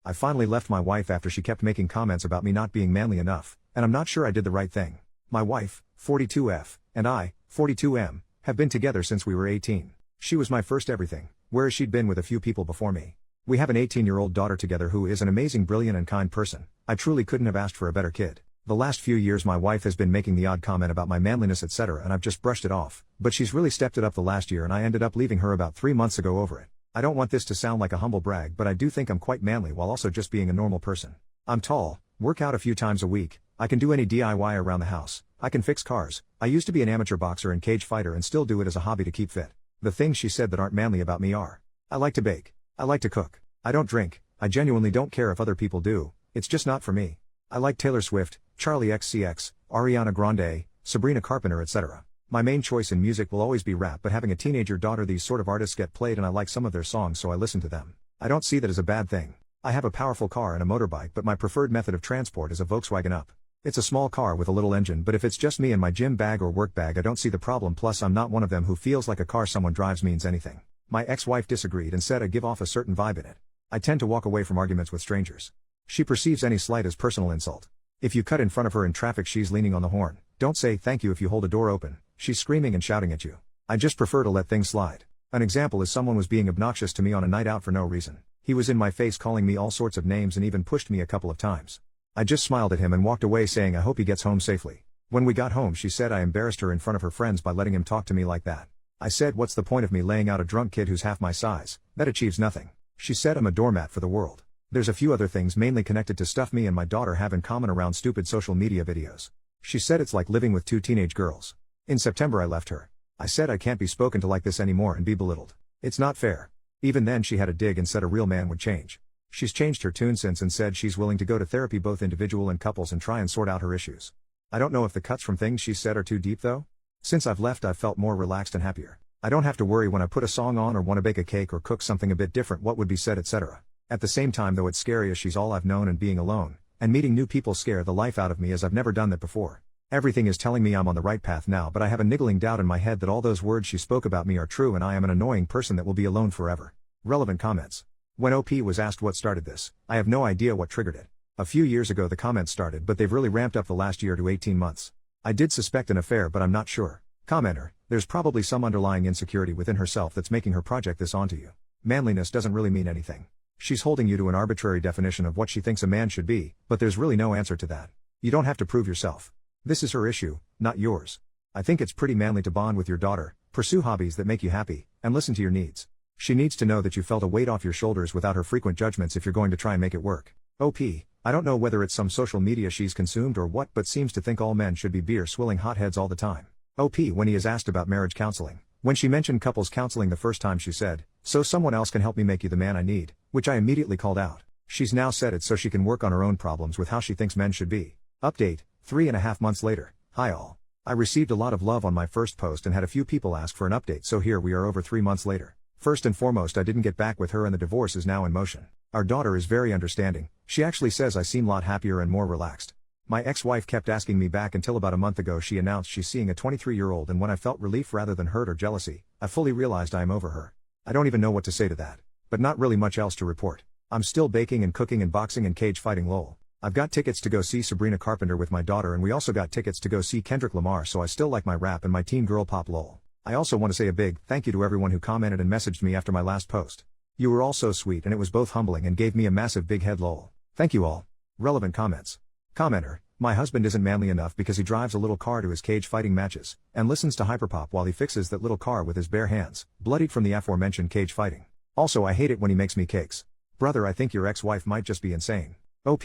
I finally left my wife after she kept making comments about me not being manly enough, and I'm not sure I did the right thing. My wife, 42F, and I, 42M, have been together since we were 18. She was my first everything, whereas she'd been with a few people before me. We have an 18-year-old daughter together who is an amazing, brilliant and kind person. I truly couldn't have asked for a better kid. The last few years my wife has been making the odd comment about my manliness etc. and I've just brushed it off, but she's really stepped it up the last year and I ended up leaving her about 3 months ago over it. I don't want this to sound like a humble brag, but I do think I'm quite manly while also just being a normal person. I'm tall, work out a few times a week, I can do any DIY around the house, I can fix cars, I used to be an amateur boxer and cage fighter and still do it as a hobby to keep fit. The things she said that aren't manly about me are: I like to bake, I like to cook, I don't drink, I genuinely don't care if other people do, it's just not for me. I like Taylor Swift, Charlie XCX, Ariana Grande, Sabrina Carpenter etc. My main choice in music will always be rap, but having a teenager daughter, these sort of artists get played and I like some of their songs so I listen to them. I don't see that as a bad thing. I have a powerful car and a motorbike, but my preferred method of transport is a Volkswagen Up. It's a small car with a little engine, but if it's just me and my gym bag or work bag I don't see the problem, plus I'm not one of them who feels like a car someone drives means anything. My ex-wife disagreed and said I give off a certain vibe in it. I tend to walk away from arguments with strangers. She perceives any slight as personal insult. If you cut in front of her in traffic she's leaning on the horn. Don't say thank you if you hold a door open. She's screaming and shouting at you. I just prefer to let things slide. An example is someone was being obnoxious to me on a night out for no reason. He was in my face calling me all sorts of names and even pushed me a couple of times. I just smiled at him and walked away saying I hope he gets home safely. When we got home she said I embarrassed her in front of her friends by letting him talk to me like that. I said what's the point of me laying out a drunk kid who's half my size, that achieves nothing. She said I'm a doormat for the world. There's a few other things mainly connected to stuff me and my daughter have in common around stupid social media videos. She said it's like living with two teenage girls. In September I left her. I said I can't be spoken to like this anymore and be belittled. It's not fair. Even then she had a dig and said a real man would change. She's changed her tune since and said she's willing to go to therapy, both individual and couples, and try and sort out her issues. I don't know if the cuts from things she said are too deep though. Since I've left I've felt more relaxed and happier. I don't have to worry when I put a song on or want to bake a cake or cook something a bit different what would be said etc. At the same time though it's scary as she's all I've known and being alone, and meeting new people scare the life out of me as I've never done that before. Everything is telling me I'm on the right path now, but I have a niggling doubt in my head that all those words she spoke about me are true and I am an annoying person that will be alone forever. Relevant comments. When OP was asked what started this, I have no idea what triggered it. A few years ago the comments started, but they've really ramped up the last year to 18 months. I did suspect an affair but I'm not sure. Commenter, there's probably some underlying insecurity within herself that's making her project this onto you. Manliness doesn't really mean anything. She's holding you to an arbitrary definition of what she thinks a man should be, but there's really no answer to that. You don't have to prove yourself. This is her issue, not yours. I think it's pretty manly to bond with your daughter, pursue hobbies that make you happy, and listen to your needs. She needs to know that you felt a weight off your shoulders without her frequent judgments if you're going to try and make it work. OP, I don't know whether it's some social media she's consumed or what, but seems to think all men should be beer swilling hotheads all the time. OP, when he is asked about marriage counseling. When she mentioned couples counseling the first time she said, so someone else can help me make you the man I need, which I immediately called out. She's now said it so she can work on her own problems with how she thinks men should be. Update, 3.5 months later. Hi all. I received a lot of love on my first post and had a few people ask for an update, so here we are over 3 months later. First and foremost, I didn't get back with her and the divorce is now in motion. Our daughter is very understanding. She actually says I seem a lot happier and more relaxed. My ex-wife kept asking me back until about a month ago she announced she's seeing a 23-year-old, and when I felt relief rather than hurt or jealousy, I fully realized I am over her. I don't even know what to say to that. But not really much else to report. I'm still baking and cooking and boxing and cage fighting lol. I've got tickets to go see Sabrina Carpenter with my daughter, and we also got tickets to go see Kendrick Lamar, so I still like my rap and my teen girl pop lol. I also want to say a big thank you to everyone who commented and messaged me after my last post. You were all so sweet and it was both humbling and gave me a massive big head lol. Thank you all. Relevant comments. Commenter, my husband isn't manly enough because he drives a little car to his cage fighting matches, and listens to hyperpop while he fixes that little car with his bare hands, bloodied from the aforementioned cage fighting. Also I hate it when he makes me cakes. Brother, I think your ex-wife might just be insane. OP,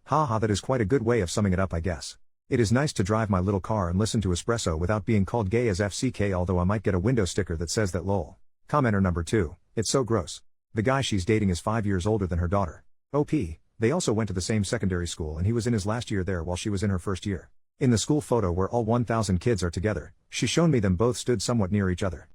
haha, that is quite a good way of summing it up I guess. It is nice to drive my little car and listen to espresso without being called gay as FCK, although I might get a window sticker that says that lol. Commenter number 2, it's so gross. The guy she's dating is 5 years older than her daughter. OP, they also went to the same secondary school and he was in his last year there while she was in her first year. In the school photo where all 1,000 kids are together, she's shown me them both stood somewhat near each other.